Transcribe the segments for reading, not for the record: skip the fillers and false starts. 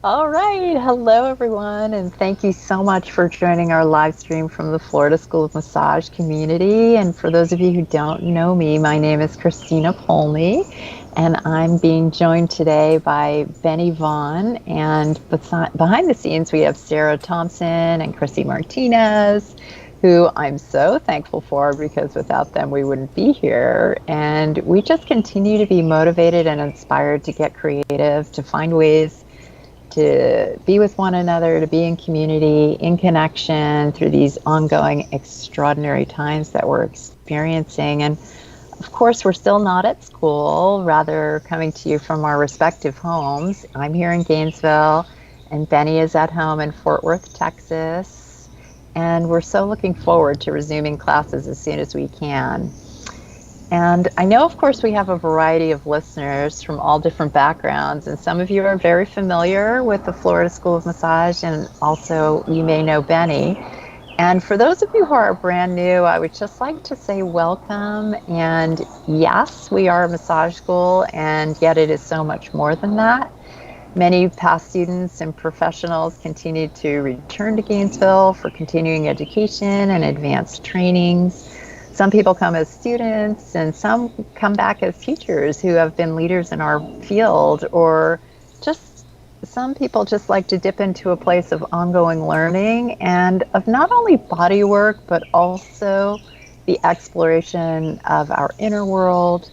All right. Hello, everyone, and thank you so much for joining our live stream from the Florida School of Massage community. And for those of you who don't know me, my name is Christina Polnyj, and I'm being joined today by Benny Vaughn. And behind the scenes, we have Sarah Thompson and Chrissy Martinez, who I'm so thankful for because without them, we wouldn't be here. And we just continue to be motivated and inspired to get creative, to find ways to be with one another, to be in community, in connection through these ongoing extraordinary times that we're experiencing. And of course, we're still not at school, rather coming to you from our respective homes. I'm here in Gainesville, and Benny is at home in Fort Worth, Texas. And we're so looking forward to resuming classes as soon as we can. And I know, of course, we have a variety of listeners from all different backgrounds, and some of you are very familiar with the Florida School of Massage, and also you may know Benny. And for those of you who are brand new, I would just like to say welcome. And yes, we are a massage school, and yet it is so much more than that. Many past students and professionals continue to return to Gainesville for continuing education and advanced trainings. Some people come as students, and some come back as teachers who have been leaders in our field, or just some people just like to dip into a place of ongoing learning and of not only body work, but also the exploration of our inner world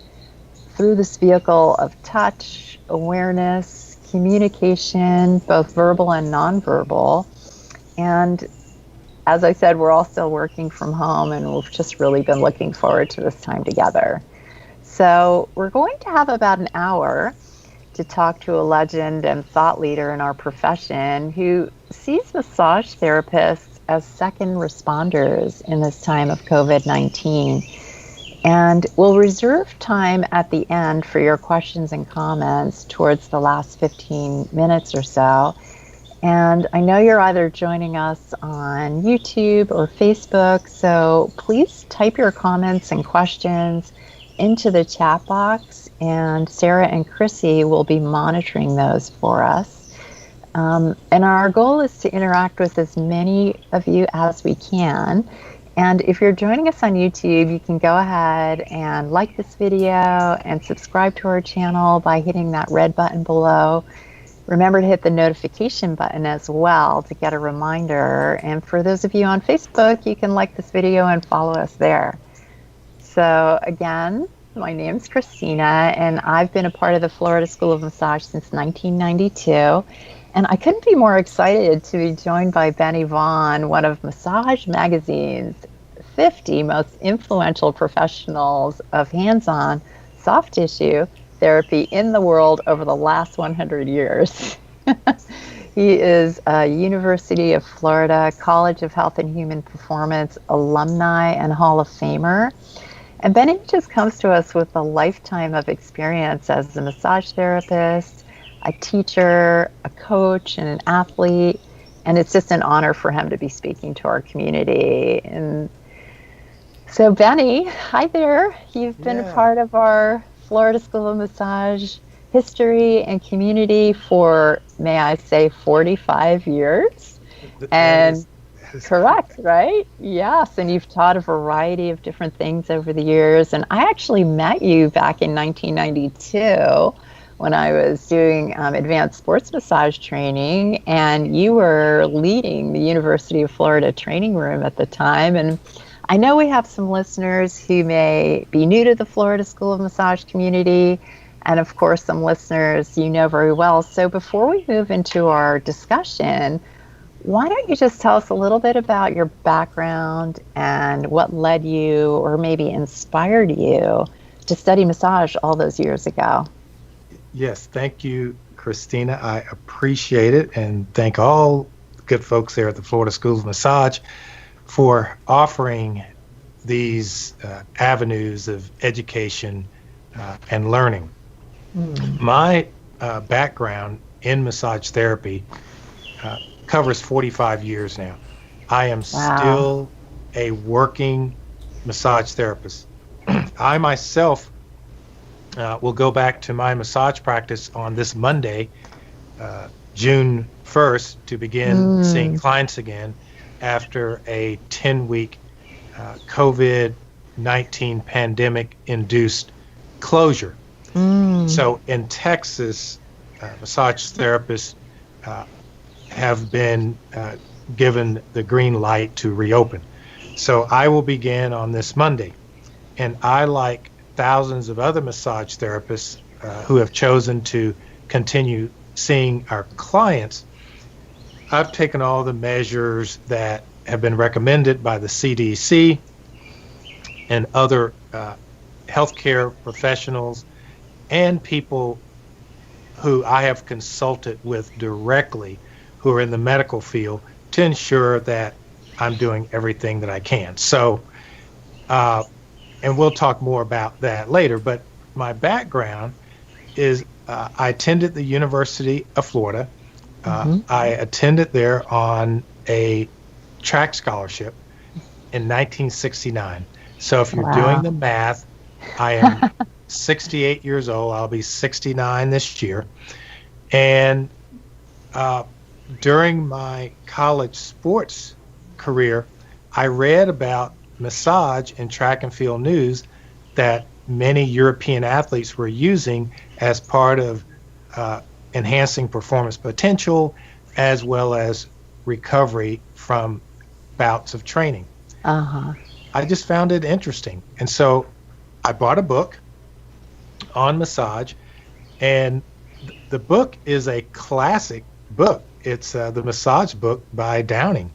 through this vehicle of touch, awareness, communication, both verbal and nonverbal. And as I said, we're all still working from home, and we've just really been looking forward to this time together. So we're going to have about an hour to talk to a legend and thought leader in our profession who sees massage therapists as second responders in this time of COVID-19. And we'll reserve time at the end for your questions and comments towards the last 15 minutes or so. And I know you're either joining us on YouTube or Facebook, so please type your comments and questions into the chat box, and Sarah and Chrissy will be monitoring those for us. And our goal is to interact with as many of you as we can. And if you're joining us on YouTube, you can go ahead and like this video and subscribe to our channel by hitting that red button below. Remember to hit the notification button as well to get a reminder. And for those of you on Facebook, you can like this video and follow us there. So again, my name's Christina, and I've been a part of the Florida School of Massage since 1992. And I couldn't be more excited to be joined by Benny Vaughn, one of Massage Magazine's 50 most influential professionals of hands-on soft tissue therapy in the world over the last 100 years. He is a University of Florida College of Health and Human Performance alumni and Hall of Famer. And Benny just comes to us with a lifetime of experience as a massage therapist, a teacher, a coach, and an athlete. And it's just an honor for him to be speaking to our community. And so Benny, hi there. You've been a part of our Florida School of Massage history and community for, may I say, 45 years. And correct, right? Yes, and you've taught a variety of different things over the years. And I actually met you back in 1992 when I was doing advanced sports massage training, and you were leading the University of Florida training room at the time. And I know we have some listeners who may be new to the Florida School of Massage community, and of course some listeners you know very well. So before we move into our discussion, why don't you just tell us a little bit about your background and what led you or maybe inspired you to study massage all those years ago? Yes, thank you, Christina. I appreciate it, and thank all the good folks there at the Florida School of Massage for offering these avenues of education and learning. My background in massage therapy covers 45 years now. I am still a working massage therapist. I myself will go back to my massage practice on this Monday June 1st to begin seeing Mm, clients again after a 10-week COVID-19 pandemic induced closure. mm. So in Texas, massage therapists uh, have been given the green light to reopen. So I will begin on this Monday. And I, like thousands of other massage therapists who have chosen to continue seeing our clients, I've taken all the measures that have been recommended by the CDC and other healthcare professionals and people who I have consulted with directly who are in the medical field to ensure that I'm doing everything that I can. So, uh, and we'll talk more about that later, but my background is I attended the University of Florida. Mhm. I attended there on a track scholarship in 1969. So if you're doing Wow. the math, I am 68 years old. I'll be 69 this year. And uh, during my college sports career, I read about massage in track and field news that many European athletes were using as part of uh, enhancing performance potential as well as recovery from bouts of training. Uh-huh. I just found it interesting. And so I bought a book on massage, and the book is a classic book. It's the Massage Book by Downing.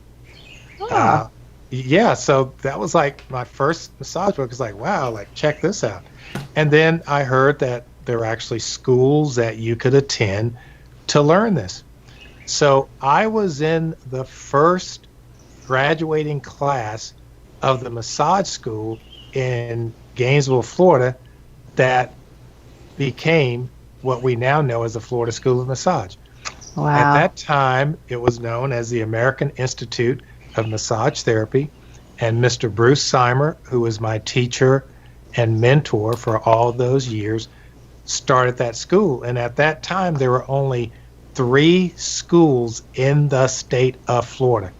Ah. Uh, yeah, so that was like my first massage book. It's like, wow, like check this out. And then I heard that there are actually schools that you could attend to learn this. So I was in the first graduating class of the massage school in Gainesville, Florida, that became what we now know as the Florida School of Massage. At Wow. that time, it was known as the American Institute of Massage Therapy, and Mr. Bruce Seimer, who was my teacher and mentor for all those years, started that school. And at that time, there were only 3 schools in the state of Florida.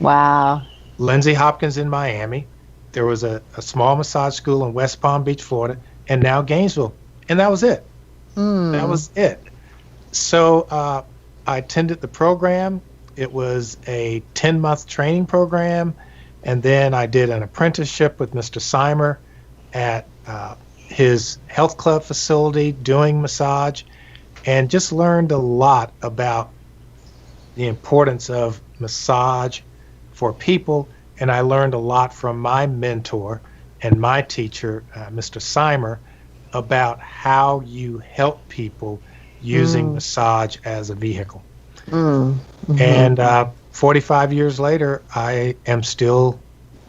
Wow. Lindsay Hopkins in Miami. There was a small massage school in West Palm Beach, Florida, and now Gainesville. And that was it. That Mm. was it. So I attended the program. It was a 10-month training program. And then I did an apprenticeship with Mr. Seimer at his health club facility doing massage, and just learned a lot about the importance of massage for people. And I learned a lot from my mentor and my teacher, Mr. Seimer, about how you help people using Mm. massage as a vehicle. Mm. Mhm. And 45 years later, I am still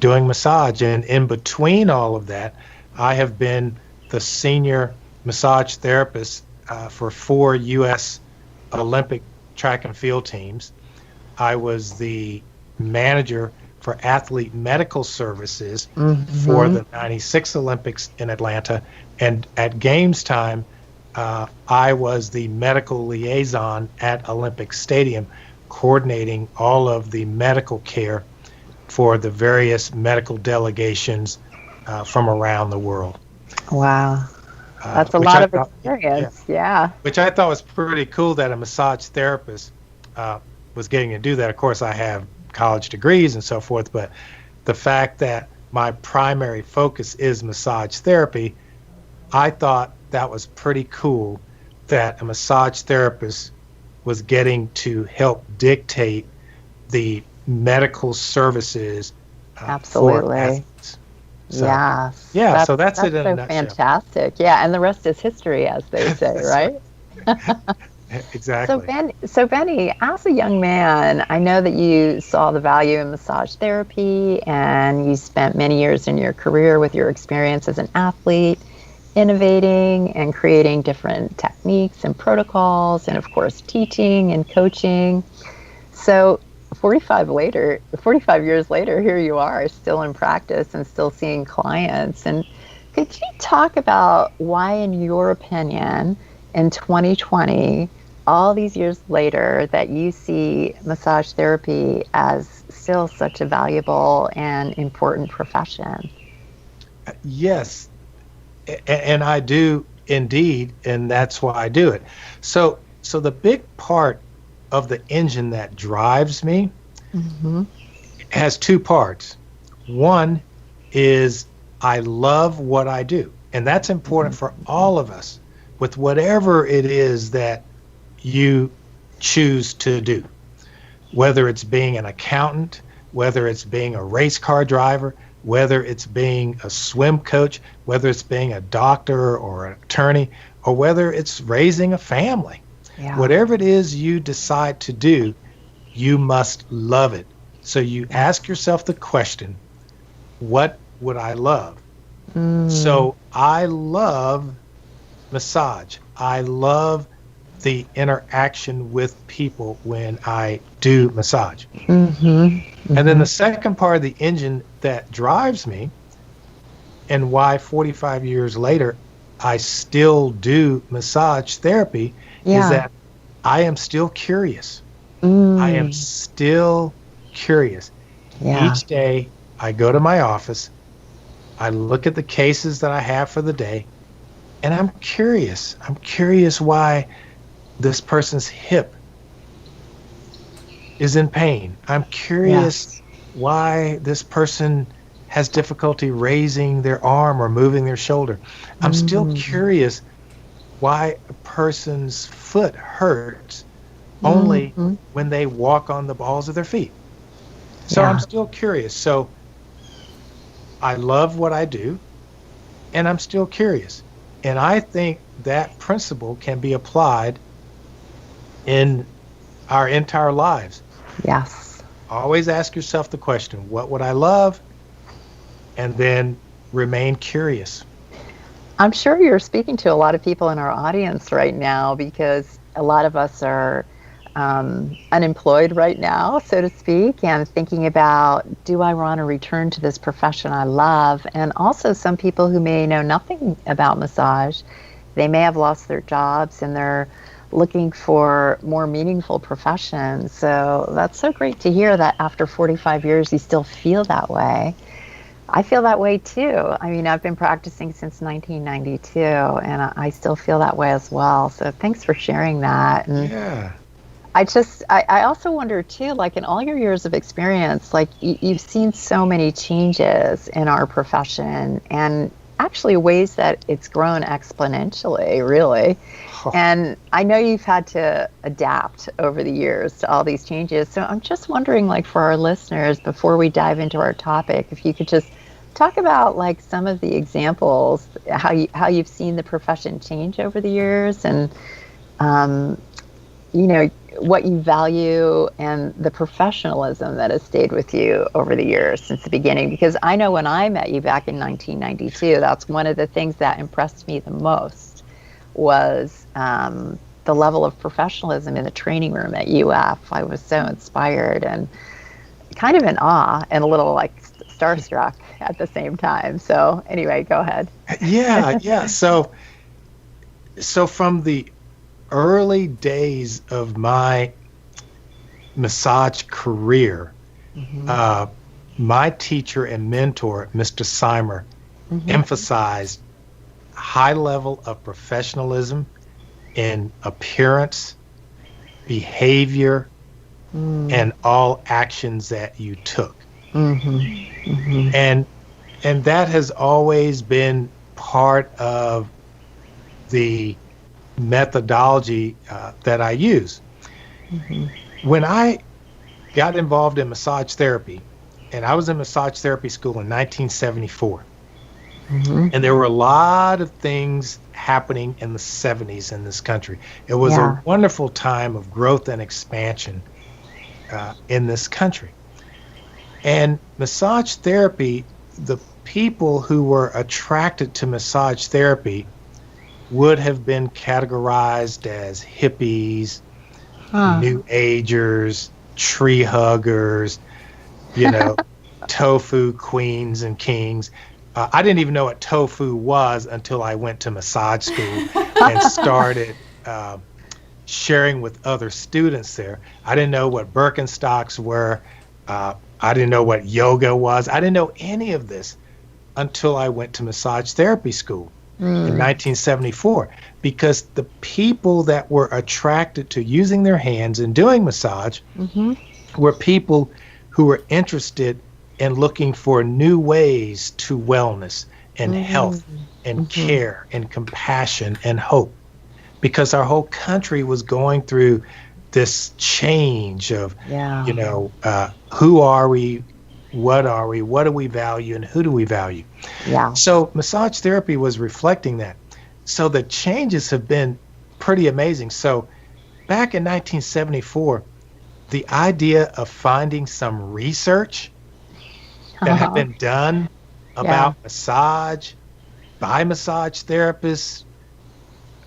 doing massage. And in between all of that, I have been the senior massage therapist for 4 U.S. Olympic track and field teams. I was the manager for athlete medical services for Mhm. the 96 Olympics in Atlanta. And at games time, I was the medical liaison at Olympic Stadium, coordinating all of the medical care for the various medical delegations from around the world. Wow. That's a Which lot I of thought, yeah, experience. Yeah. which I thought was pretty cool that a massage therapist was getting to do that. Of course, I have college degrees and so forth, but the fact that my primary focus is massage therapy, I thought that was pretty cool that a massage therapist was getting to help dictate the medical services for Absolutely. athletes. So, Yes. yeah, That's so that's it that's in a so nutshell. fantastic. Yeah, and the rest is history, as they say, That's right. right? Exactly. So Benny, as a young man, I know that you saw the value in massage therapy and you spent many years in your career with your experience as an athlete, innovating and creating different techniques and protocols, and of course, teaching and coaching. So 45 years later, here you are still in practice and still seeing clients. And could you talk about why, in your opinion, in 2020, all these years later that you see massage therapy as still such a valuable and important profession. Yes, and I do indeed, and that's why I do it. So the big part of the engine that drives me Hmm. has two parts. One is I love what I do, and that's important for all of us with whatever it is that you choose to do, whether it's being an accountant, whether it's being a race car driver, whether it's being a swim coach, whether it's being a doctor or an attorney, or whether it's raising a family. Yeah. Whatever it is you decide to do, you must love it. So you ask Yes. yourself the question, what would I love? Mm. So I love massage. I love the interaction with people when I do massage. Hmm. And then Hmm. the second part of the engine that drives me and why 45 years later I still do massage therapy is Yeah. that I am still curious. I am Mm. still curious. Yeah. Each day I go to my office, I look at the cases that I have for the day, and I'm curious. I'm curious why this person's hip is in pain. I'm curious Yes. why this person has difficulty raising their arm or moving their shoulder. I'm still Mm. curious why a person's foot hurts only Hmm. when they walk on the balls of their feet. So I'm Yeah. still curious. So I love what I do, and I'm still curious. And I think that principle can be applied in our entire lives. Yes. Always ask yourself the question, what would I love? And then remain curious. I'm sure you're speaking to a lot of people in our audience right now because a lot of us are unemployed right now, so to speak, and thinking about, do I want to return to this profession I love? And also some people who may know nothing about massage, they may have lost their jobs and they're looking for more meaningful professions. So that's so great to hear that after 45 years you still feel that way. I feel that way too. I mean, I've been practicing since 1992 and I still feel that way as well. So thanks for sharing that. And Yeah. I also wonder too, like in all your years of experience, like you've seen so many changes in our profession and actually ways that it's grown exponentially, really. Oh, And I know you've had to adapt over the years to all these changes. So I'm just wondering, like for our listeners, before we dive into our topic, if you could just talk about like some of the examples, how you've seen the profession change over the years, and um, you know what you value and the professionalism that has stayed with you over the years since the beginning. Because I know when I met you back in 1992, that's one of the things that impressed me the most was the level of professionalism in the training room at UF. I was so inspired and kind of in awe and a little like starstruck at the same time. So anyway, go ahead. yeah, yeah. So from the early days of my massage career, Hmm. uh, my teacher and mentor, Mr. Simer, Hmm. emphasized high level of professionalism in appearance, behavior, Mm. and all actions that you took. Hmm. Hmm. And and that has always been part of the methodology that I use. Hmm. When I got involved in massage therapy, and I was in massage therapy school in 1974, Hmm. and there were a lot of things happening in the 70s in this country. It was a Yeah. wonderful time of growth and expansion in this country. And massage therapy, the people who were attracted to massage therapy would have been categorized as hippies, Huh. new agers, tree huggers, you know, tofu queens and kings. I didn't even know what tofu was until I went to massage school and started sharing with other students there. I didn't know what Birkenstocks were. I didn't know what yoga was. I didn't know any of this until I went to massage therapy school in 1974, because the people that were attracted to using their hands and doing massage were people who were interested in looking for new ways to wellness and health and care and compassion and hope, because our whole country was going through this change of, who are we, what do we value, and who do we value? Yeah. So massage therapy was reflecting that. So the changes have been pretty amazing. So back in 1974, the idea of finding some research that had been done about massage by massage therapists,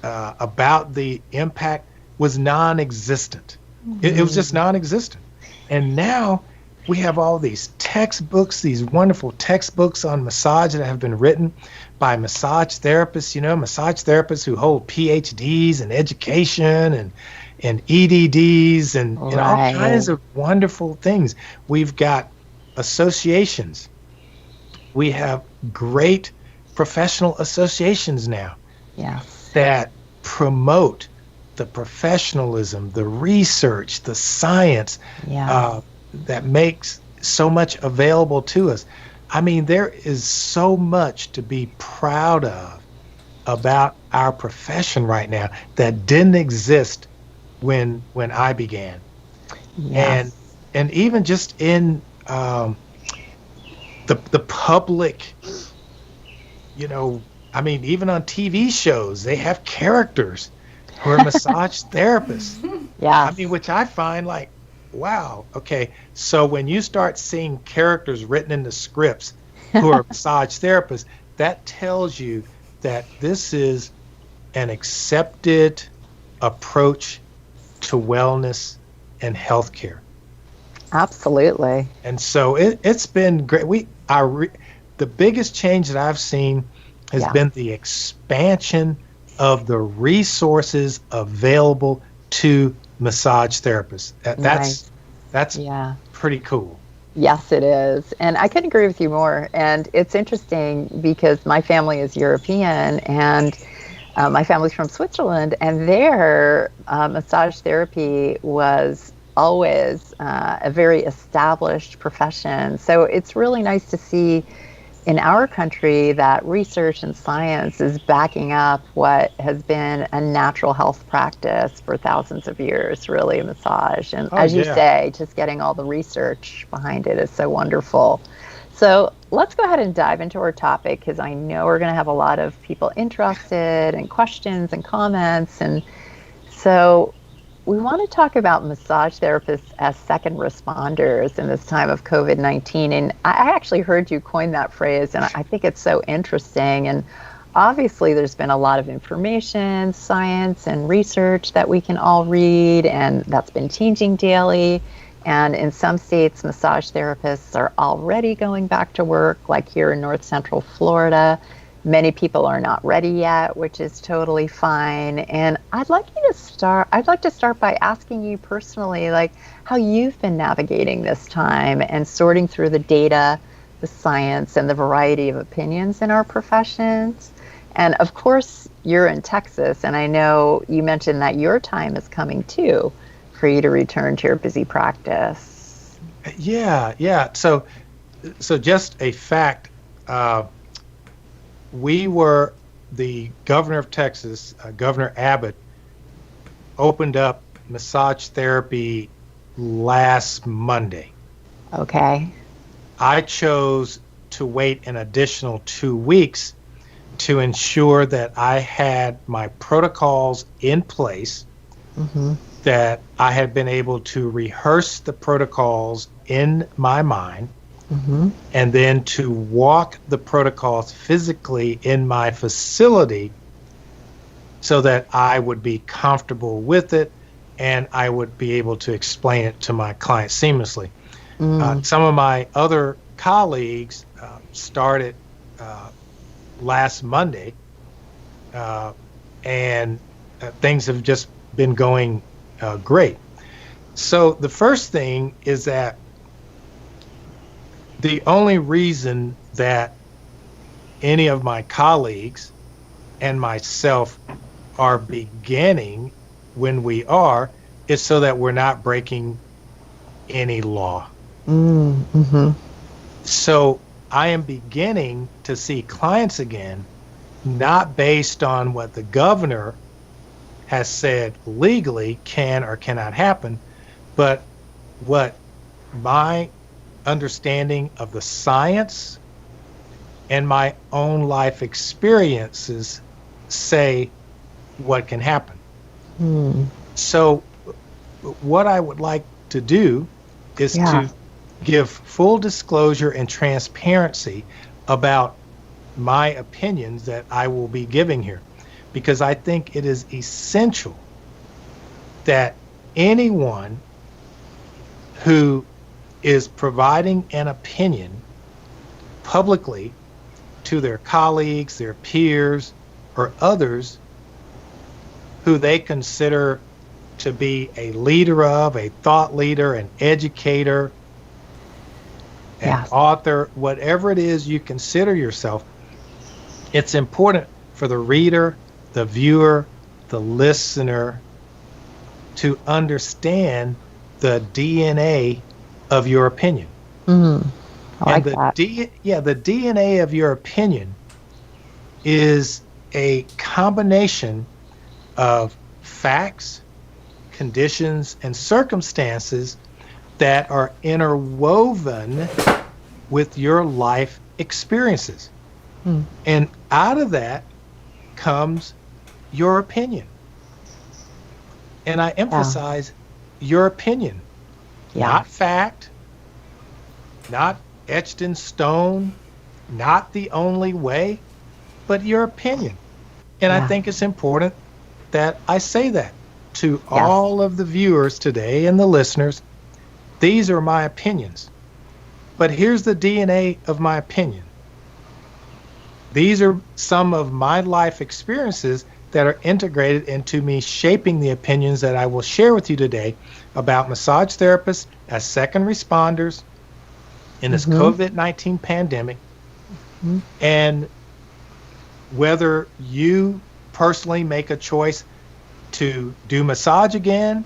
about the impact, was non-existent. It was just non-existent. And now we have all these textbooks, these wonderful textbooks on massage that have been written by massage therapists, massage therapists who hold PhDs in education and EDDs and all kinds of wonderful things. We've got associations. We have great professional associations now that promote the professionalism, the research, the science that makes so much available to us. I mean, there is so much to be proud of about our profession right now that didn't exist when I began. And even just in the public, I mean, even on TV shows, they have characters who are massage therapists. I mean, which I find like, wow, okay. So when you start seeing characters written in the scripts who are massage therapists, that tells you that this is an accepted approach to wellness and healthcare. Absolutely. And so it's been great. The biggest change that I've seen has been the expansion of the resources available to massage therapists. That's pretty cool. Yes, it is. And I couldn't agree with you more. And it's interesting because my family is European and my family's from Switzerland, and their massage therapy was always a very established profession. So it's really nice to see in our country that research and science is backing up what has been a natural health practice for thousands of years, really, massage. And as you say, just getting all the research behind it is so wonderful. So let's go ahead and dive into our topic, because I know we're going to have a lot of people interested and questions and comments. And so we want to talk about massage therapists as second responders in this time of COVID-19. And I actually heard you coin that phrase, and I think it's so interesting. And obviously, there's been a lot of information, science, and research that we can all read, and that's been changing daily. And in some states, massage therapists are already going back to work, like here in North Central Florida. Many people are not ready yet, which is totally fine. And I'd like to start by asking you personally, like, how you've been navigating this time and sorting through the data, the science, and the variety of opinions in our professions. And of course, you're in Texas, and I know you mentioned that your time is coming too for you to return to your busy practice. Yeah. So just a fact. The governor of Texas, Governor Abbott, opened up massage therapy last Monday. Okay. I chose to wait an additional 2 weeks to ensure that I had my protocols in place, that I had been able to rehearse the protocols in my mind, and then to walk the protocols physically in my facility so that I would be comfortable with it and I would be able to explain it to my clients seamlessly. Some of my other colleagues started last Monday, and things have just been going great. So the first thing is that the only reason that any of my colleagues and myself are beginning when we are is so that we're not breaking any law. Mm-hmm. So I am beginning to see clients again, not based on what the governor has said legally can or cannot happen, but what my understanding of the science and my own life experiences say what can happen. Mm. So what I would like to do is to give full disclosure and transparency about my opinions that I will be giving here, because I think it is essential that anyone who is providing an opinion publicly to their colleagues, their peers, or others who they consider to be a leader of, a thought leader, an educator, an author, whatever it is you consider yourself, it's important for the reader, the viewer, the listener to understand the DNA of your opinion. Mm. I like that. The DNA of your opinion is a combination of facts, conditions, and circumstances that are interwoven with your life experiences. Mm. And out of that comes your opinion. And I emphasize your opinion, not fact, not etched in stone, not the only way, but your opinion. And I think it's important that I say that to all of the viewers today and the listeners. These are my opinions, but here's the DNA of my opinion. These are some of my life experiences that are integrated into me shaping the opinions that I will share with you today about massage therapists as second responders in this COVID-19 pandemic, and whether you personally make a choice to do massage again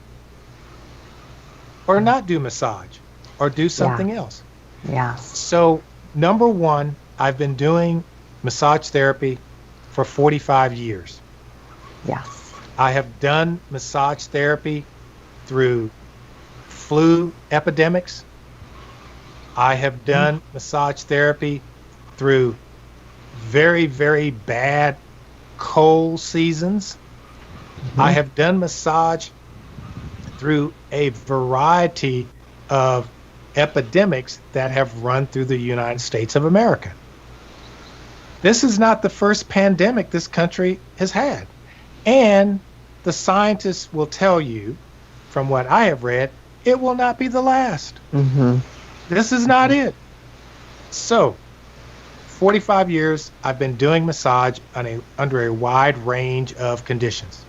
or not do massage or do something else. So number one, I've been doing massage therapy for 45 years. I have done massage therapy through flu epidemics. I have done massage therapy through very, very bad cold seasons. I have done massage through a variety of epidemics that have run through the United States of America. This is not the first pandemic this country has had. And the scientists will tell you, from what I have read, it will not be the last. This is not it. So, 45 years, I've been doing massage under a wide range of conditions.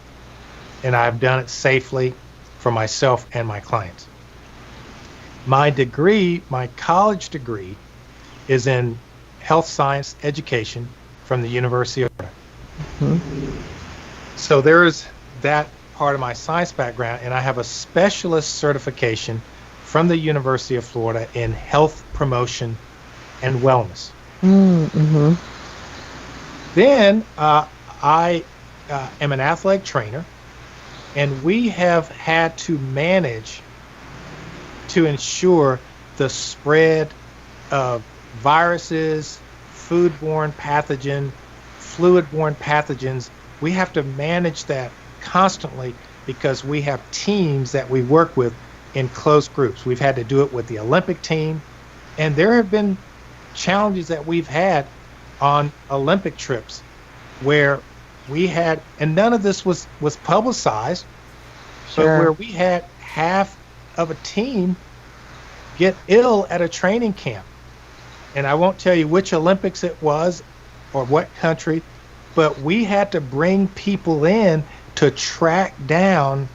And I've done it safely for myself and my clients. My degree, my college degree, is in health science education from the University of Florida. So there is that part of my science background, and I have a specialist certification from the University of Florida in health promotion and wellness. Then I am an athletic trainer, and we have had to manage to ensure the spread of viruses, foodborne pathogen, fluid-borne pathogens. We have to manage that constantly because we have teams that we work with in close groups. We've had to do it with the Olympic team, and there have been challenges that we've had on Olympic trips where we had, and none of this was publicized, but where we had half of a team get ill at a training camp. And I won't tell you which Olympics it was or what country, but we had to bring people in to track down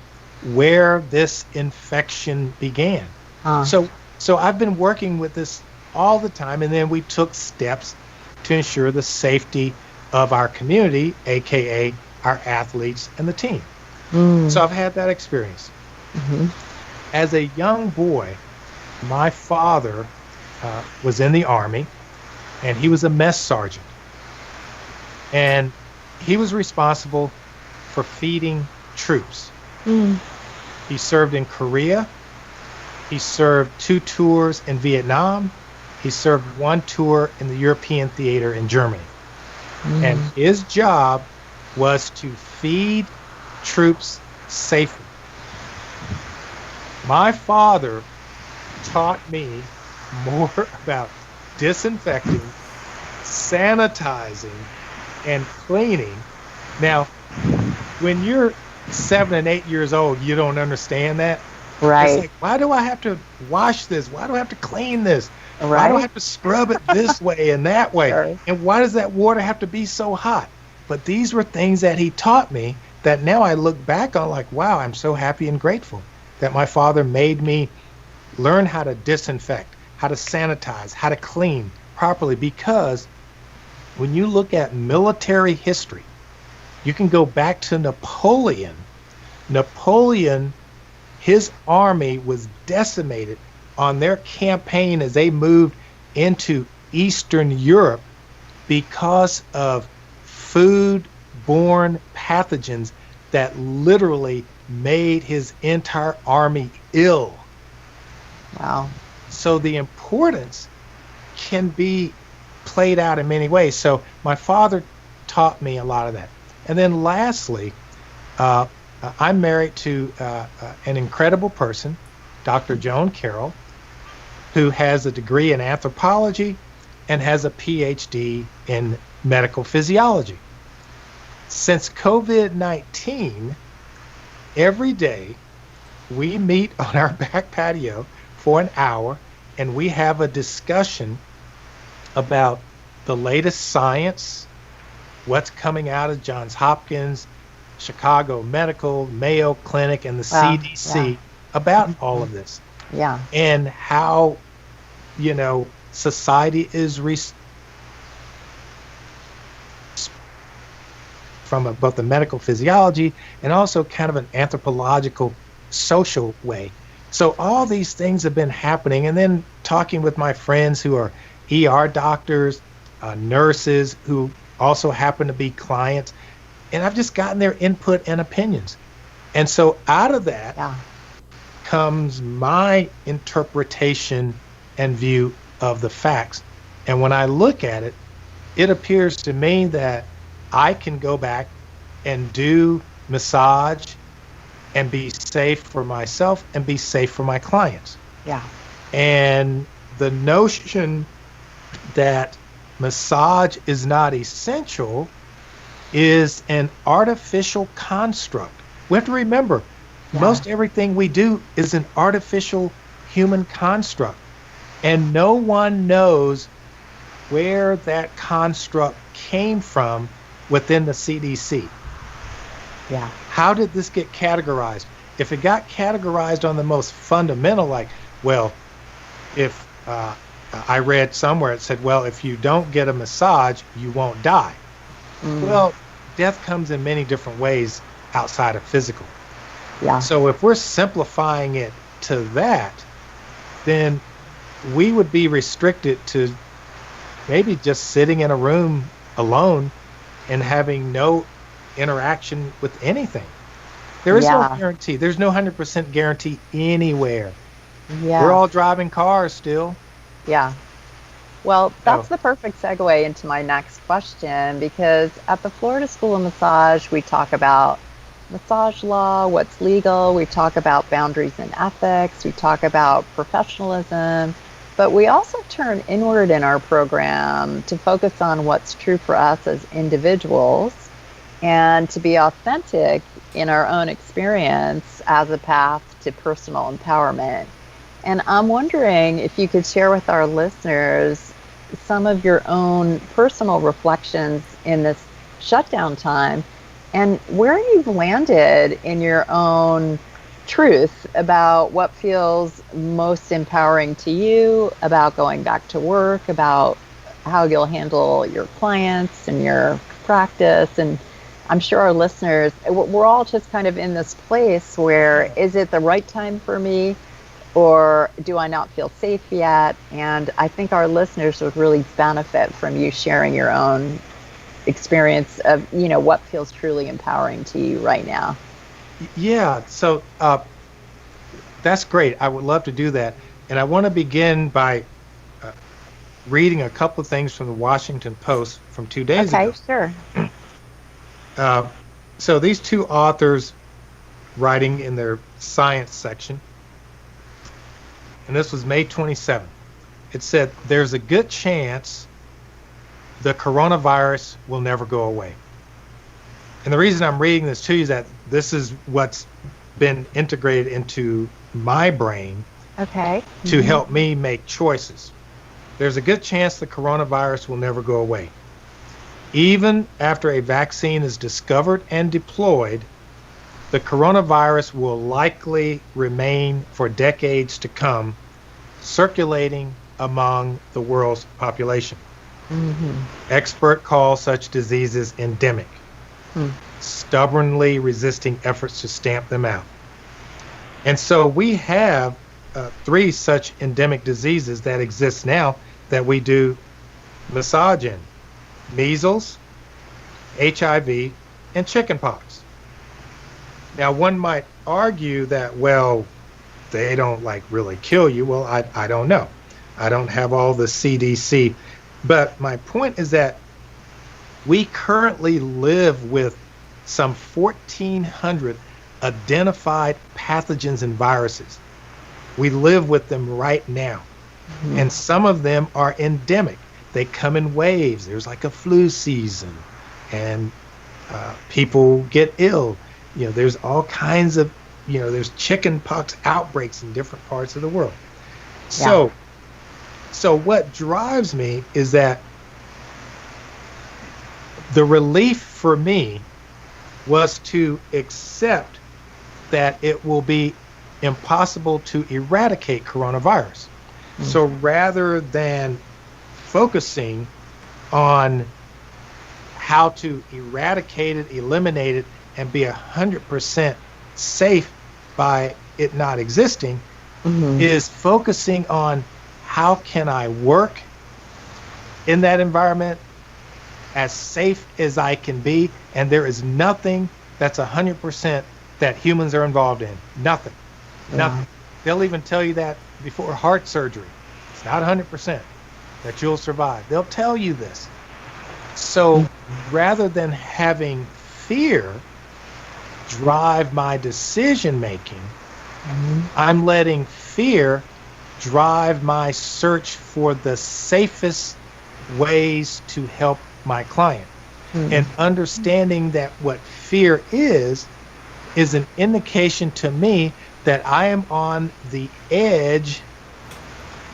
where this infection began. Uh, So I've been working with this all the time, and then we took steps to ensure the safety of our community, aka our athletes and the team. mm, So I've had that experience. mhm. As a young boy, my father was in the Army, and he was a mess sergeant. And he was responsible for feeding troops. Mm. He served in Korea. He served 2 tours in Vietnam. He served 1 tour in the European theater in Germany. And Mm. his job was to feed troops safely. My father taught me more about disinfecting, sanitizing, and cleaning. Now, when you're 7 and 8 years old, you don't understand that. It's Right, like, why do I have to wash this? Why do I have to clean this? Why do I right. have to scrub it this way and that way? Sure. And why does that water have to be so hot? But these were things that he taught me that now I look back on like, wow, I'm so happy and grateful that my father made me learn how to disinfect, how to sanitize, how to clean properly. Because when you look at military history, you can go back to Napoleon. Napoleon, his army was decimated on their campaign as they moved into Eastern Europe because of food-borne pathogens that literally made his entire army ill. Wow. So the importance can be played out in many ways. So my father taught me a lot of that. And then lastly, uh, I'm married to an incredible person, Dr. Joan Carroll, who has a degree in anthropology and has a PhD in medical physiology. Since COVID-19, every day we meet on our back patio for an hour and we have a discussion about the latest science, what's coming out of Johns Hopkins, Chicago Medical, Mayo Clinic, and the Wow. CDC Yeah. about all of this, Yeah. and how, society is from both the medical physiology and also kind of an anthropological social way. So all these things have been happening, and then talking with my friends who are ER doctors, nurses who also happen to be clients, and I've just gotten their input and opinions. And so out of that Yeah. comes my interpretation and view of the facts. And when I look at it, it appears to me that I can go back and do massage and be safe for myself and be safe for my clients. Yeah. And the notion that massage is not essential is an artificial construct. We have to remember, Yeah. most everything we do is an artificial human construct. And no one knows where that construct came from within the CDC. Yeah. How did this get categorized? If it got categorized on the most fundamental, like, well, if I read somewhere it said, well, if you don't get a massage, you won't die. Mm. Well, death comes in many different ways outside of physical. Yeah. So if we're simplifying it to that, then we would be restricted to maybe just sitting in a room alone and having no interaction with anything. There is no Yeah. guarantee. There's no 100% guarantee anywhere. Yeah. We're all driving cars still. Yeah. Well, that's So, the perfect segue into my next question, because at the Florida School of Massage, we talk about massage law, what's legal, we talk about boundaries and ethics, we talk about professionalism, but we also turn inward in our program to focus on what's true for us as individuals and to be authentic in our own experience as a path to personal empowerment. And I'm wondering if you could share with our listeners some of your own personal reflections in this shutdown time and where you've landed in your own truth about what feels most empowering to you about going back to work, about how you'll handle your clients and your practice. And I'm sure our listeners, we're all just kind of in this place where, is it the right time for me? Or do I not feel safe yet? And I think our listeners would really benefit from you sharing your own experience of, what feels truly empowering to you right now. Yeah, so that's great. I would love to do that. And I want to begin by uh, reading a couple of things from the Washington Post from 2 days Okay, ago. sure. Uh, so these two authors writing in their science section, and this was May 27th. It said, there's a good chance the coronavirus will never go away. And the reason I'm reading this to you is that this is what's been integrated into my brain Okay. to help me make choices. There's a good chance the coronavirus will never go away. Even after a vaccine is discovered and deployed, the coronavirus will likely remain for decades to come, circulating among the world's population. Expert call such diseases endemic, stubbornly resisting efforts to stamp them out. And so we have 3 such endemic diseases that exist now that we do massage in: measles, HIV, and chickenpox. Now, one might argue that, well, they don't like really kill you. Well, I don't know. I don't have all the CDC. But my point is that we currently live with some 1,400 identified pathogens and viruses. We live with them right now. And some of them are endemic. They come in waves. There's like a flu season, and people get ill. There's all kinds of, there's chickenpox outbreaks in different parts of the world. Yeah. So what drives me is that the relief for me was to accept that it will be impossible to eradicate coronavirus. So rather than focusing on how to eradicate it, eliminate it, and be 100% safe by it not existing, is focusing on how can I work in that environment as safe as I can be. And there is nothing that's 100% that humans are involved in. Nothing. Nothing. They'll even tell you that before heart surgery. It's not 100% that you'll survive. They'll tell you this. So rather than having fear drive my decision making, I'm letting fear drive my search for the safest ways to help my client. And understanding that what fear is an indication to me that I am on the edge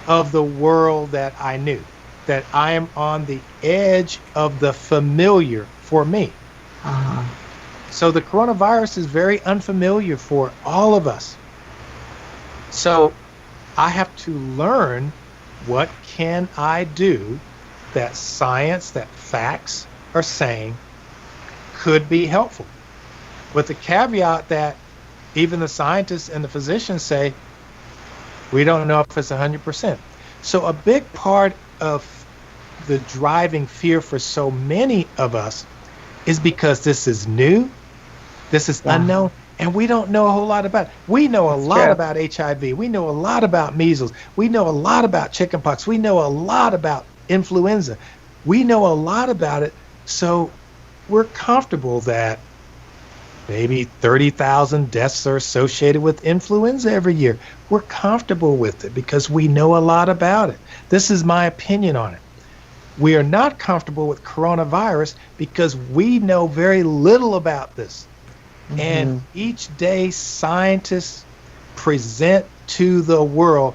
of the world that I knew, that I am on the edge of the familiar for me. So the coronavirus is very unfamiliar for all of us. So I have to learn, what can I do that science, that facts are saying could be helpful, with the caveat that even the scientists and the physicians say we don't know if it's 100%. So a big part of the driving fear for so many of us is because this is new, this is unknown, and we don't know a whole lot about it. We know a lot about HIV. We know a lot about measles. We know a lot about chickenpox. We know a lot about influenza. We know a lot about it. So we're comfortable that maybe 30,000 deaths are associated with influenza every year. We're comfortable with it because we know a lot about it. This is my opinion on it. We are not comfortable with coronavirus because we know very little about this. And each day scientists present to the world,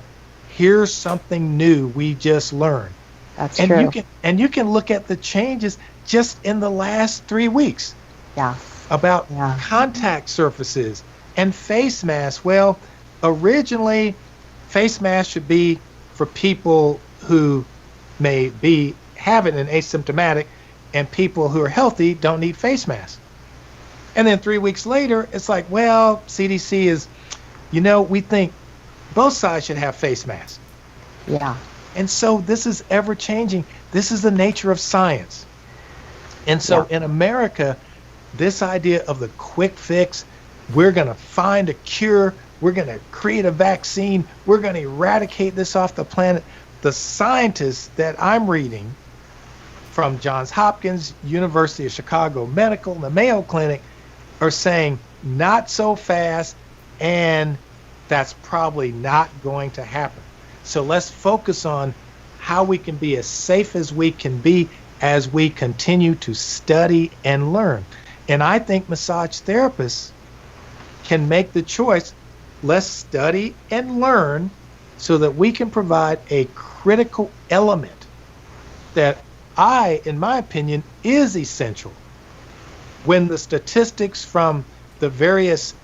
here's something new we just learned. That's and true. You can look at the changes just in the last 3 weeks. Yeah. about Yeah. contact surfaces and face masks. Well, originally, face masks should be for people who may be having an asymptomatic, and people who are healthy don't need face masks. And then 3 weeks later, it's like, well, CDC is, we think both sides should have face masks. Yeah. And so this is ever changing. This is the nature of science. And so Yeah. in America, this idea of the quick fix, we're going to find a cure, we're going to create a vaccine, we're going to eradicate this off the planet. The scientists that I'm reading from Johns Hopkins, University of Chicago Medical, the Mayo Clinic are saying not so fast, and that's probably not going to happen. So let's focus on how we can be as safe as we can be as we continue to study and learn. And I think massage therapists can make the choice, let's study and learn so that we can provide a critical element that in my opinion, is essential. When the statistics from the various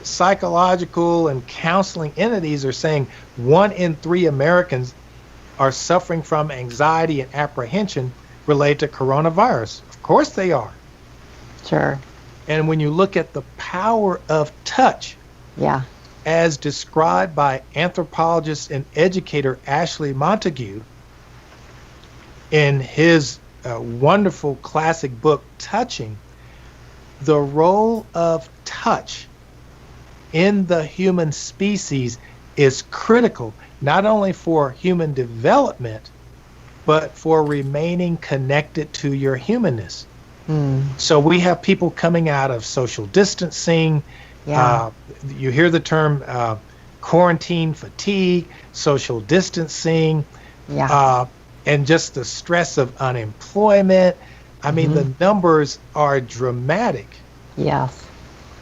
psychological and counseling entities are saying 1 in 3 Americans are suffering from anxiety and apprehension related to coronavirus. Of course they are. Sure. And when you look at the power of touch, Yeah. as described by anthropologist and educator Ashley Montague in his wonderful classic book, Touching, the role of touch in the human species is critical, not only for human development, but for remaining connected to your humanness. So we have people coming out of social distancing. Yeah. You hear the term quarantine fatigue, social distancing, Yeah. and just the stress of unemployment. I mean, the numbers are dramatic, Yes.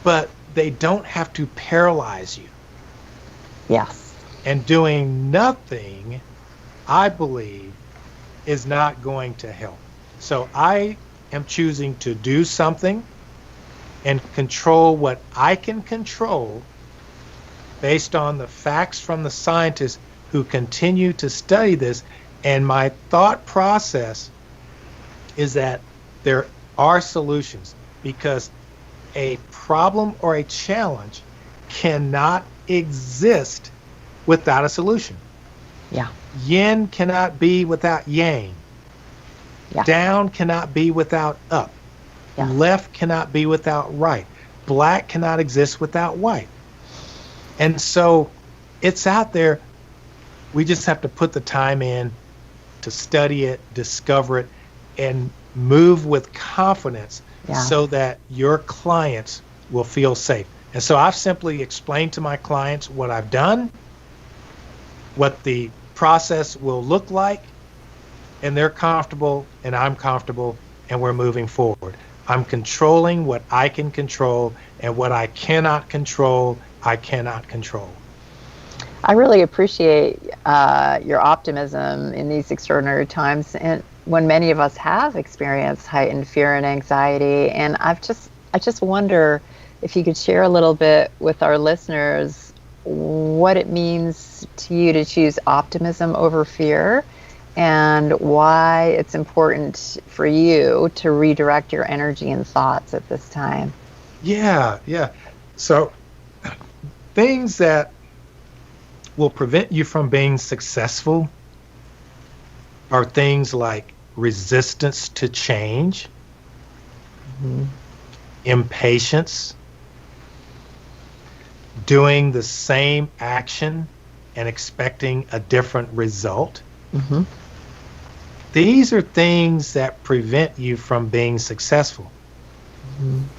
but they don't have to paralyze you. Yes. And doing nothing, I believe, is not going to help. So I am choosing to do something and control what I can control based on the facts from the scientists who continue to study this. And my thought process is that there are solutions, because a problem or a challenge cannot exist without a solution. Yeah. Yin cannot be without yang. Yeah. Down cannot be without up. Yeah. Left cannot be without right. Black cannot exist without white. And so it's out there. We just have to put the time in to study it, discover it, and move with confidence so that your clients will feel safe. And so I've simply explained to my clients what I've done, what the process will look like, and they're comfortable and I'm comfortable, and we're moving forward. I'm controlling what I can control, and what I cannot control, I cannot control. I really appreciate your optimism in these extraordinary times, and when many of us have experienced heightened fear and anxiety. And I just wonder if you could share a little bit with our listeners what it means to you to choose optimism over fear, and why it's important for you to redirect your energy and thoughts at this time. Yeah. So things that will prevent you from being successful are things like resistance to change, impatience, doing the same action and expecting a different result. These are things that prevent you from being successful.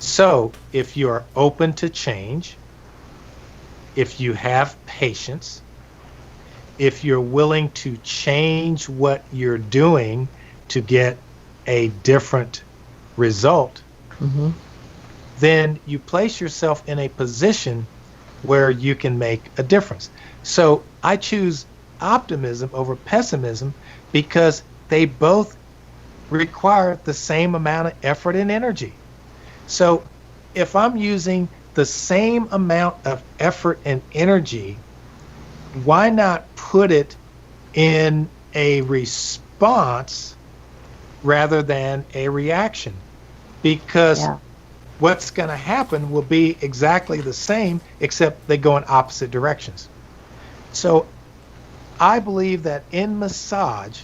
So if you're open to change, if you have patience, if you're willing to change what you're doing to get a different result, then you place yourself in a position where you can make a difference. So I choose optimism over pessimism because they both require the same amount of effort and energy. So if I'm using the same amount of effort and energy, why not put it in a response rather than a reaction? Because Yeah. what's going to happen will be exactly the same, except they go in opposite directions. So I believe that in massage,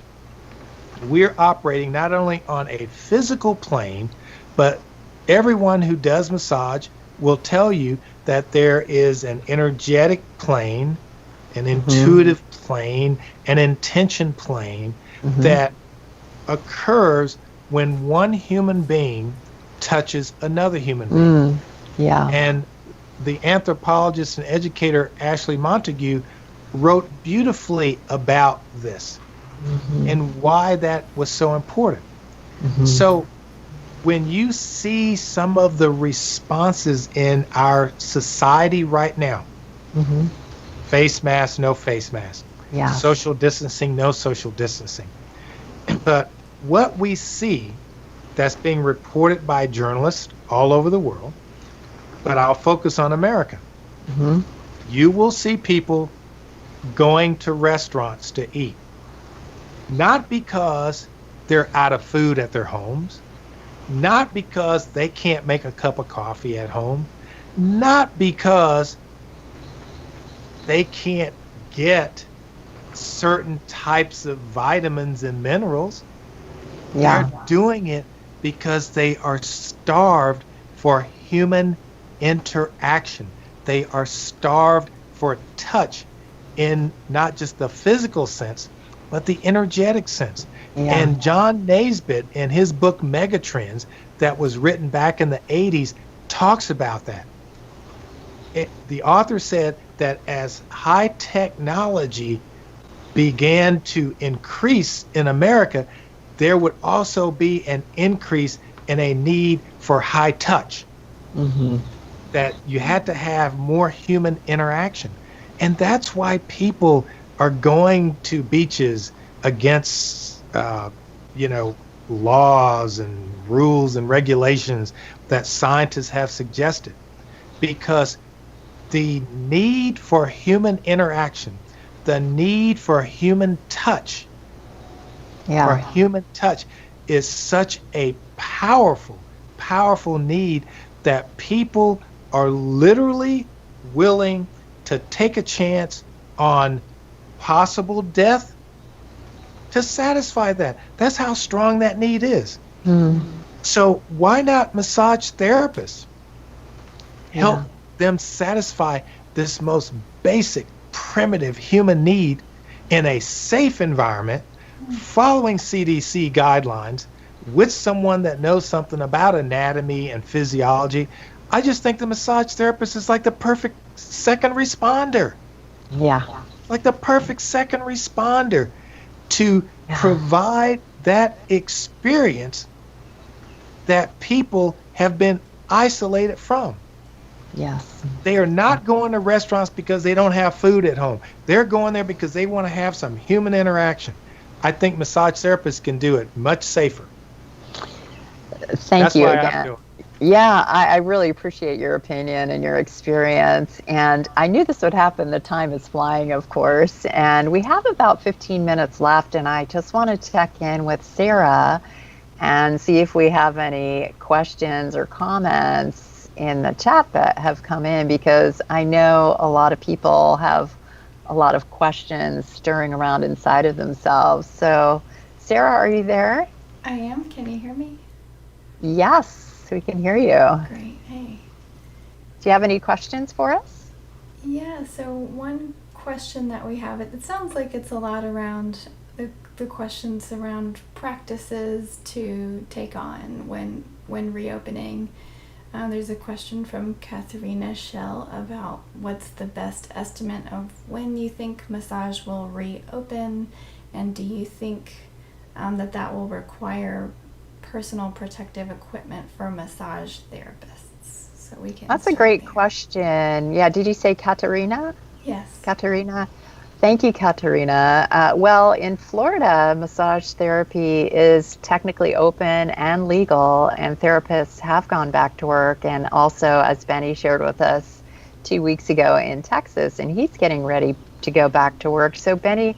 we're operating not only on a physical plane, but everyone who does massage will tell you that there is an energetic plane, an Hmm. intuitive plane, an intention plane Hmm. that occurs when one human being touches another human being. Mm. Yeah. And the anthropologist and educator Ashley Montague wrote beautifully about this Hmm. and why that was so important. Hmm. So, when you see some of the responses in our society right now, Hmm. face mask, no face mask, Yes. social distancing, no social distancing, but what we see that's being reported by journalists all over the world, but I'll focus on America. Hmm. You will see people going to restaurants to eat, not because they're out of food at their homes, not because they can't make a cup of coffee at home, not because they can't get certain types of vitamins and minerals. They're Yeah. doing it because they are starved for human interaction. They are starved for touch in not just the physical sense, but the energetic sense. Yeah. And John Naisbitt, in his book Megatrends, that was written back in the 80s, talks about that. The author said that as high technology began to increase in America, there would also be an increase in a need for high touch, Hmm. that you had to have more human interaction. And that's why people are going to beaches against, laws and rules and regulations that scientists have suggested, because the need for human interaction, the need for Yeah. human touch is such a powerful, powerful need that people are literally willing to take a chance on possible death to satisfy that. That's how strong that need is. Mm. So, why not massage therapists Yeah. help them satisfy this most basic, primitive human need in a safe environment, following CDC guidelines with someone that knows something about anatomy and physiology? I just think the massage therapist is like the perfect second responder, Yeah. like the perfect second responder to Yeah. provide that experience that people have been isolated from. Yes. They are not going to restaurants because they don't have food at home. They're going there because they want to have some human interaction. I think massage therapists can do it much safer. Thank That's you why I'm again. doing Yeah, I really appreciate your opinion and your experience. And I knew this would happen. The time is flying, of course. And we have about 15 minutes left. And I just want to check in with Sarah and see if we have any questions or comments in the chat that have come in, because I know a lot of people have a lot of questions stirring around inside of themselves. So, Sarah, are you there? I am. Can you hear me? Yes, we can hear you. Great. Hey. Do you have any questions for us? Yeah, so one question that we have, it sounds like it's a lot around the questions around practices to take on when reopening. There's a question from Katharina Schell about what's the best estimate of when you think massage will reopen, and do you think that will require personal protective equipment for massage therapists? So we can That's a start great there. question. Yeah, did you say Katerina? Yes. Katerina? Thank you, Katerina. Well, in Florida, massage therapy is technically open and legal, and therapists have gone back to work. And also, as Benny shared with us 2 weeks ago in Texas, and he's getting ready to go back to work. So, Benny,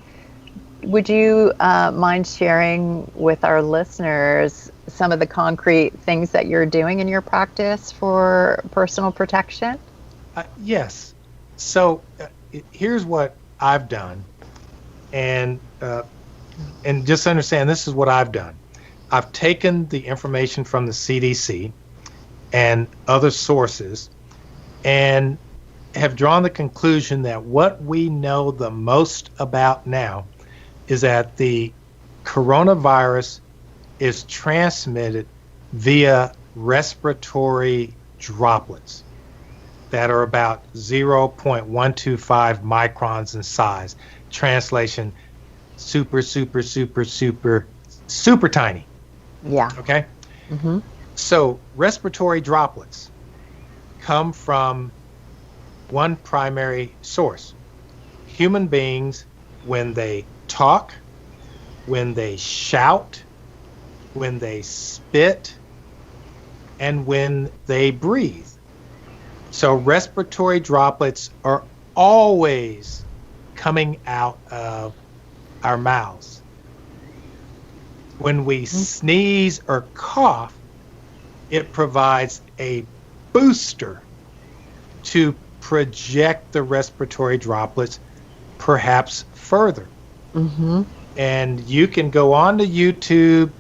would you mind sharing with our listeners some of the concrete things that you're doing in your practice for personal protection? Yes. So here's what I've done, and just understand this is what I've done. I've taken the information from the CDC and other sources, and have drawn the conclusion that what we know the most about now is that the coronavirus is transmitted via respiratory droplets that are about 0.125 microns in size. Translation, super, super, super, super, super tiny. Yeah. Okay? So respiratory droplets come from one primary source. Human beings, when they talk, when they shout, when they spit, and when they breathe. So respiratory droplets are always coming out of our mouths. When we sneeze or cough, it provides a booster to project the respiratory droplets perhaps further. And you can go on to YouTube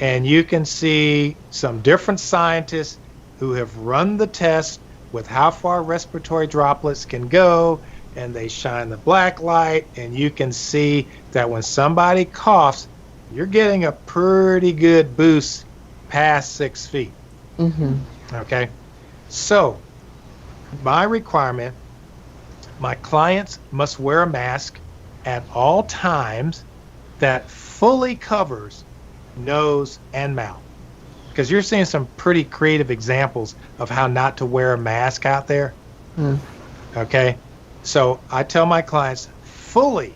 and you can see some different scientists who have run the test with how far respiratory droplets can go, and they shine the black light, and you can see that when somebody coughs, you're getting a pretty good boost past 6 feet. Okay? So, my requirement, my clients must wear a mask at all times that fully covers nose and mouth. Because you're seeing some pretty creative examples of how not to wear a mask out there. Okay? So I tell my clients, fully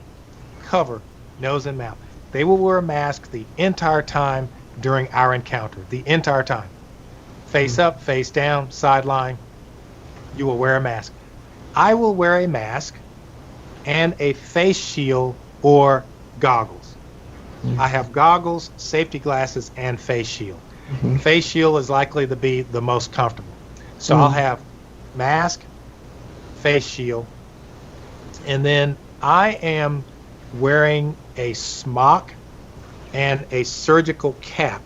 cover nose and mouth. They will wear a mask the entire time during our encounter, the entire time. Face up, face down, sideline, you will wear a mask. I will wear a mask and a face shield or goggles. I have goggles, safety glasses, and face shield. Face shield is likely to be the most comfortable. So I'll have mask, face shield, and then I am wearing a smock and a surgical cap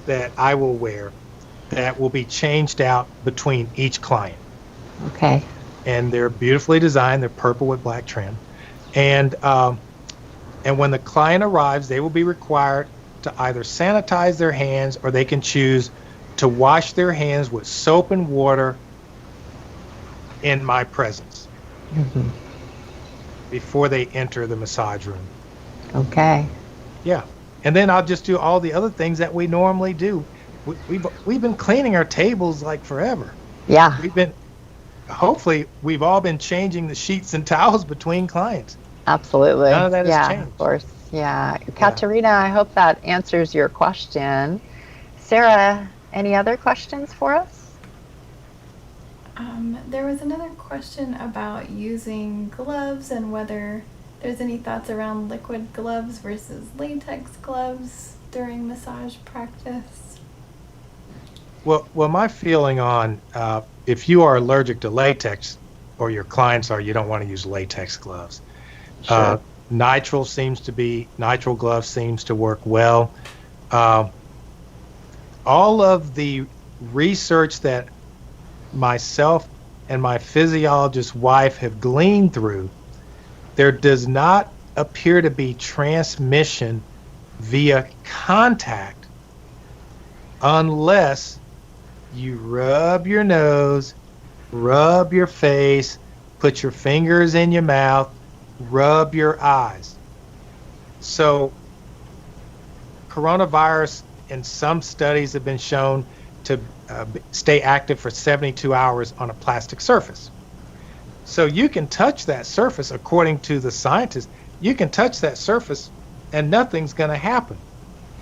that I will wear that will be changed out between each client. Okay. And they're beautifully designed. They're purple with black trim. And when the client arrives, they will be required to either sanitize their hands, or they can choose to wash their hands with soap and water in my presence before they enter the massage room. Okay. Yeah. And then I'll just do all the other things that we normally do. We've been cleaning our tables like forever. Yeah. Hopefully we've all been changing the sheets and towels between clients. Absolutely. None of that has changed. Of course. Yeah. Katerina, I hope that answers your question. Sarah, any other questions for us? There was another question about using gloves and whether there's any thoughts around liquid gloves versus latex gloves during massage practice. Well, Mm-hmm. my feeling on if you are allergic to latex, or your clients are, you don't want to use latex gloves. Sure. Nitrile gloves seems to work well. All of the research that myself and my physiologist wife have gleaned through, there does not appear to be transmission via contact unless you rub your nose, rub your face, put your fingers in your mouth, rub your eyes. So coronavirus in some studies have been shown to stay active for 72 hours on a plastic surface. So you can touch that surface, according to the scientists, you can touch that surface and nothing's going to happen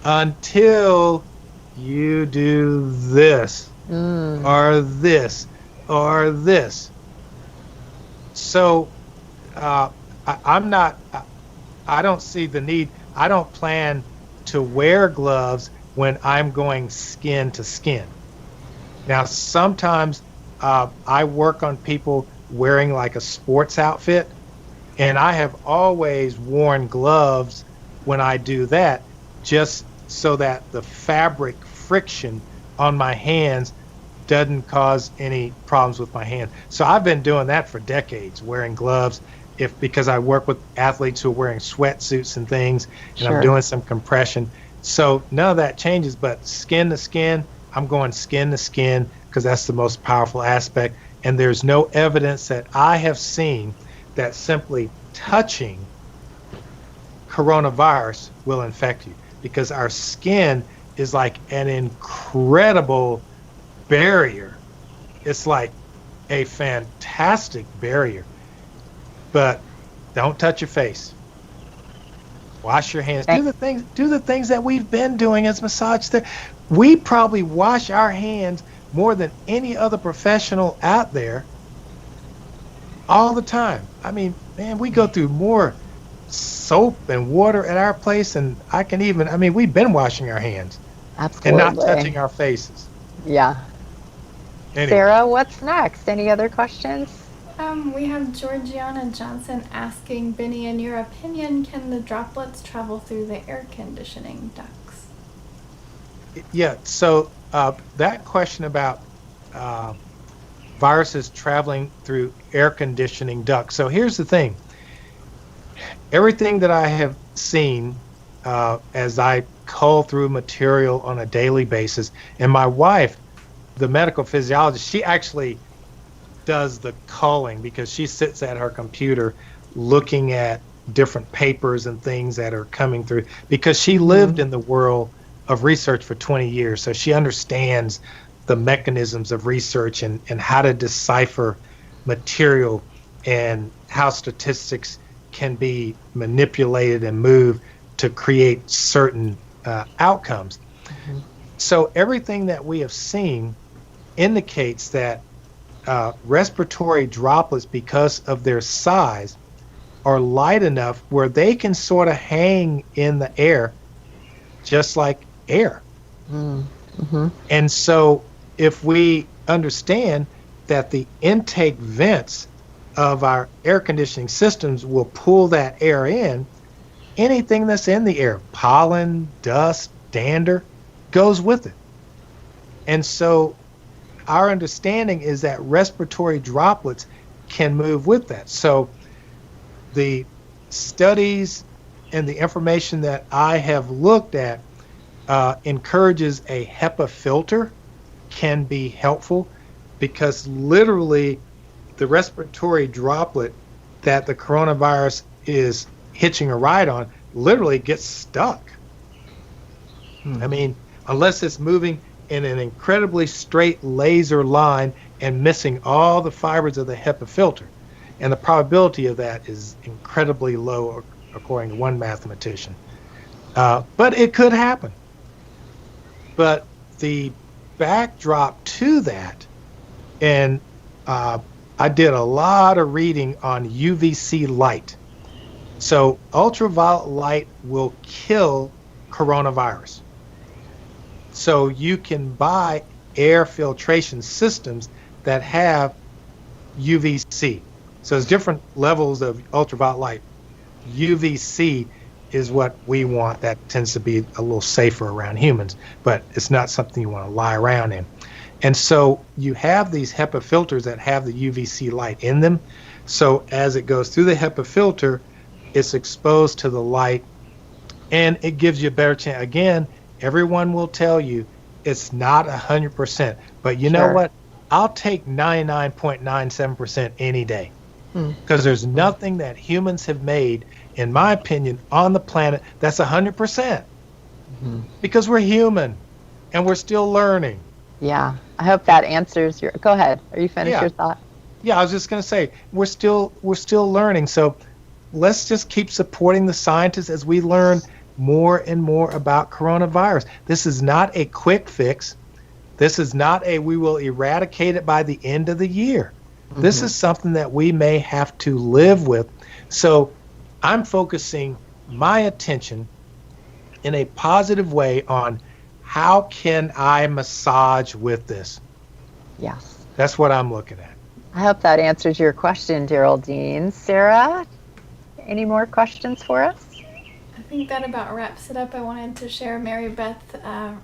until you do this Mm. or this or this. So uh, I'm not, I don't see the need. I don't plan to wear gloves when I'm going skin to skin. Now, sometimes I work on people wearing like a sports outfit, and I have always worn gloves when I do that, just so that the fabric friction on my hands doesn't cause any problems with my hand. So I've been doing that for decades, wearing gloves. If because I work with athletes who are wearing sweatsuits and things, and I'm Sure. doing some compression. So none of that changes, but skin to skin, I'm going skin to skin because that's the most powerful aspect. And there's no evidence that I have seen that simply touching coronavirus will infect you, because our skin is like an incredible barrier. It's like a fantastic barrier, but don't touch your face. Wash your hands. Thank- Do the things that we've been doing as massage therapists. We probably wash our hands more than any other professional out there all the time. I mean, man, we go through more soap and water at our place, and I mean, we've been washing our hands and not Absolutely. touching our faces. Yeah. Anyway, Sarah, what's next? Any other questions? We have Georgiana Johnson asking, Benny, in your opinion, can the droplets travel through the air conditioning ducts? yeah, so that question about uh, viruses traveling through air conditioning ducts. So here's the thing. Everything that I have seen as I cull through material on a daily basis, and my wife, the medical physiologist, she actually does the culling because she sits at her computer looking at different papers and things that are coming through, because she lived Mm. in the world of research for 20 years. So she understands the mechanisms of research and how to decipher material and how statistics can be manipulated and moved to create certain outcomes. Mhm. So everything that we have seen indicates that respiratory droplets, because of their size, are light enough where they can sort of hang in the air just like air. Mm. Mhm. And so if we understand that the intake vents of our air conditioning systems will pull that air in, anything that's in the air, pollen, dust, dander, goes with it. And so our understanding is that respiratory droplets can move with that. So the studies and the information that I have looked at encourages a HEPA filter can be helpful, because literally the respiratory droplet that the coronavirus is hitching a ride on literally gets stuck. I mean, unless it's moving in an incredibly straight laser line and missing all the fibers of the HEPA filter. And the probability of that is incredibly low, according to one mathematician. But it could happen. But the backdrop to that, and I did a lot of reading on UVC light. So ultraviolet light will kill coronavirus. So you can buy air filtration systems that have UVC. So there's different levels of ultraviolet light. UVC is what we want. That tends to be a little safer around humans, but it's not something you want to lie around in. And so you have these HEPA filters that have the UVC light in them. So as it goes through the HEPA filter, it's exposed to the light, and it gives you a better chance. Again, everyone will tell you it's not 100%, but you know Sure. what? I'll take 99.97% any day, Mm. because there's nothing that humans have made, in my opinion, on the planet that's 100%, Mhm. because we're human and we're still learning. Yeah. I hope that answers your. Go ahead. Are you finished Yeah. your thought? Yeah, I was just going to say we're still learning. So let's just keep supporting the scientists as we learn more and more about coronavirus. This is not a quick fix. This is not a we will eradicate it by the end of the year. This Hmm. is something that we may have to live with. So I'm focusing my attention in a positive way on how can I massage with this? Yes. That's what I'm looking at. I hope that answers your question, Geraldine. Sarah, any more questions for us? I think that about wraps it up. I wanted to share Mary Beth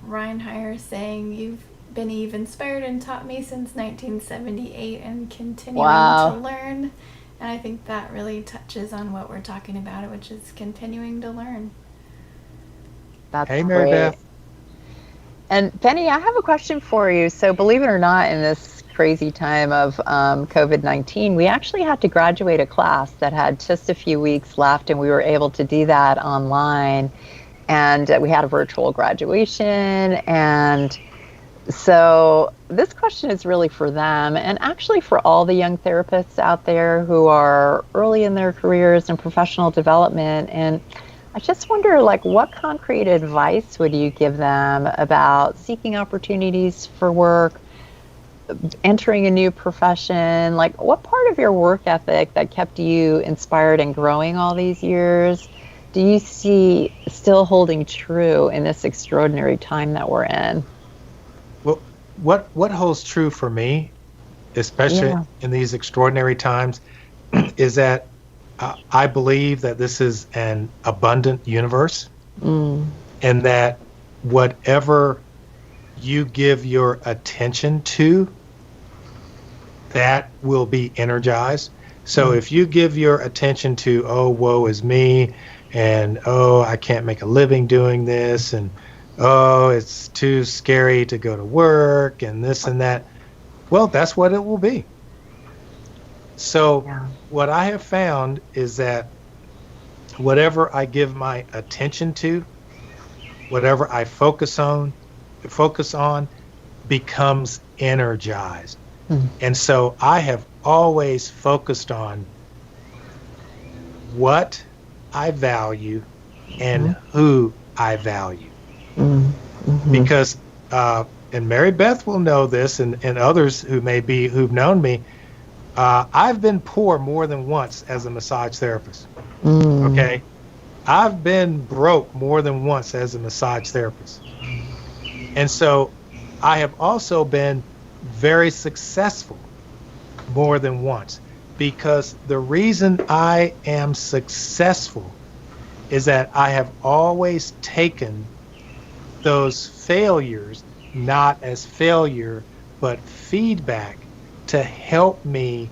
Reinheimer saying, "You've been Eve inspired and taught me since 1978 and continuing to Wow, learn." And I think that really touches on what we're talking about, which is continuing to learn. that's Hey, Mary great. Beth. And Benny, I have a question for you. So, believe it or not, in this crazy time of COVID-19, we actually had to graduate a class that had just a few weeks left, and we were able to do that online. And we had a virtual graduation. And so, this question is really for them, and actually for all the young therapists out there who are early in their careers and professional development. And I just wonder, like, what concrete advice would you give them about seeking opportunities for work, entering a new profession? Like, what part of your work ethic that kept you inspired and growing all these years do you see still holding true in this extraordinary time that we're in? Well, what holds true for me, especially Yeah. in these extraordinary times, is that I believe that this is an abundant universe, Mm, and that whatever you give your attention to, that will be energized. So mm, if you give your attention to, oh, woe is me, and oh, I can't make a living doing this, and oh, it's too scary to go to work, and this and that, well, that's what it will be. So yeah. what I have found is that whatever I give my attention to, whatever I focus on becomes energized. Mm, And so I have always focused on what I value and mhm, who I value. mm, mhm, Because, and Mary Beth will know this, and others who've known me, I've been poor more than once as a massage therapist. mm, Okay. I've been broke more than once as a massage therapist. And so I have also been very successful more than once, because the reason I am successful is that I have always taken those failures not as failure, but feedback to help me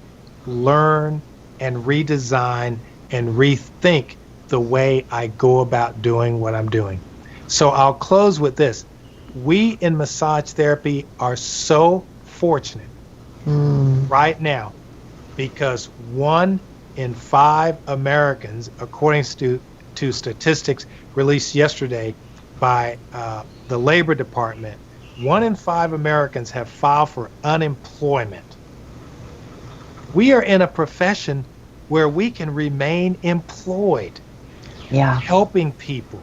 learn and redesign and rethink the way I go about doing what I'm doing. So I'll close with this. We in massage therapy are so fortunate mm. right now because 1 in 5 Americans, according to statistics released yesterday by the Labor Department, 1 in 5 Americans have filed for unemployment. We are in a profession where we can remain employed, Yeah. helping people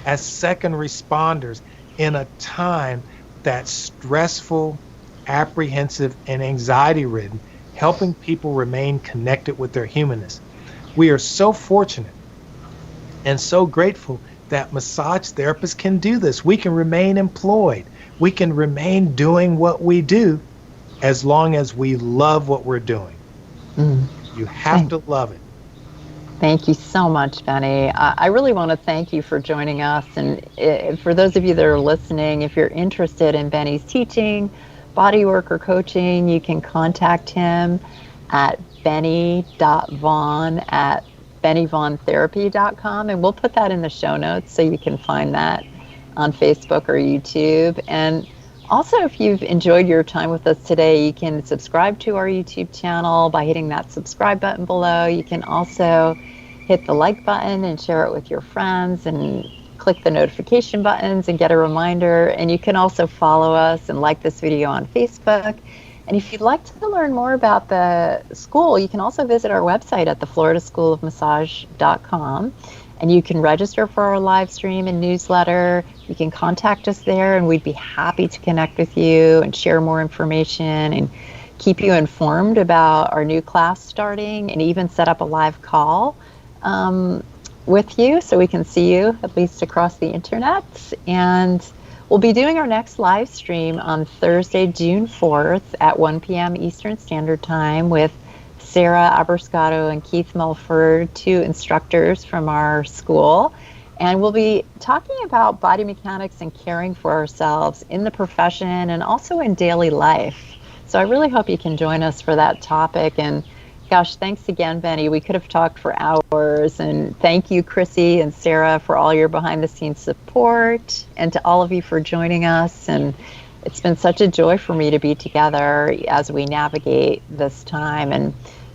as second responders in a time that's stressful, apprehensive, and anxiety ridden, helping people remain connected with their humanness. We are so fortunate and so grateful that massage therapists can do this. We can remain employed. We can remain doing what we do as long as we love what we're doing. Mm. You have Thank, to love it. thank you so much, Benny. I really want to thank you for joining us. And for those of you that are listening, if you're interested in Benny's teaching, bodywork, or coaching, you can contact him at benny.vaughn@bennyvaughntherapy.com. And we'll put that in the show notes so you can find that on Facebook or YouTube. And also, if you've enjoyed your time with us today, you can subscribe to our YouTube channel by hitting that subscribe button below. You can also hit the like button and share it with your friends, and click the notification buttons and get a reminder. And you can also follow us and like this video on Facebook And if you'd like to learn more about the school, you can also visit our website at thefloridaschoolofmassage.com. And you can register for our live stream and newsletter. You can contact us there, and we'd be happy to connect with you and share more information and keep you informed about our new class starting, and even set up a live call with you so we can see you at least across the internet. And we'll be doing our next live stream on Thursday, June 4th at 1 p.m. Eastern Standard Time with Sarah Aberscotto and Keith Mulford, two instructors from our school. And we'll be talking about body mechanics and caring for ourselves in the profession and also in daily life. So I really hope you can join us for that topic. And gosh, thanks again, Benny. We could have talked for hours. And thank you, Chrissy and Sarah, for all your behind-the-scenes support, and to all of you for joining us. And it's been such a joy for me to be together as we navigate this time. And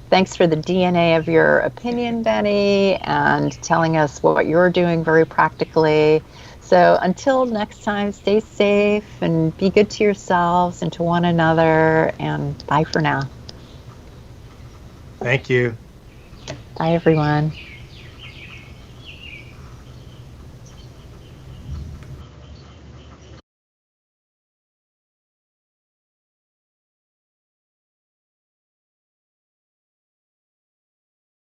thanks for the DNA of your opinion, Benny, and telling us what you're doing very practically. So until next time, stay safe and be good to yourselves and to one another. And bye for now. Thank you. Bye, everyone.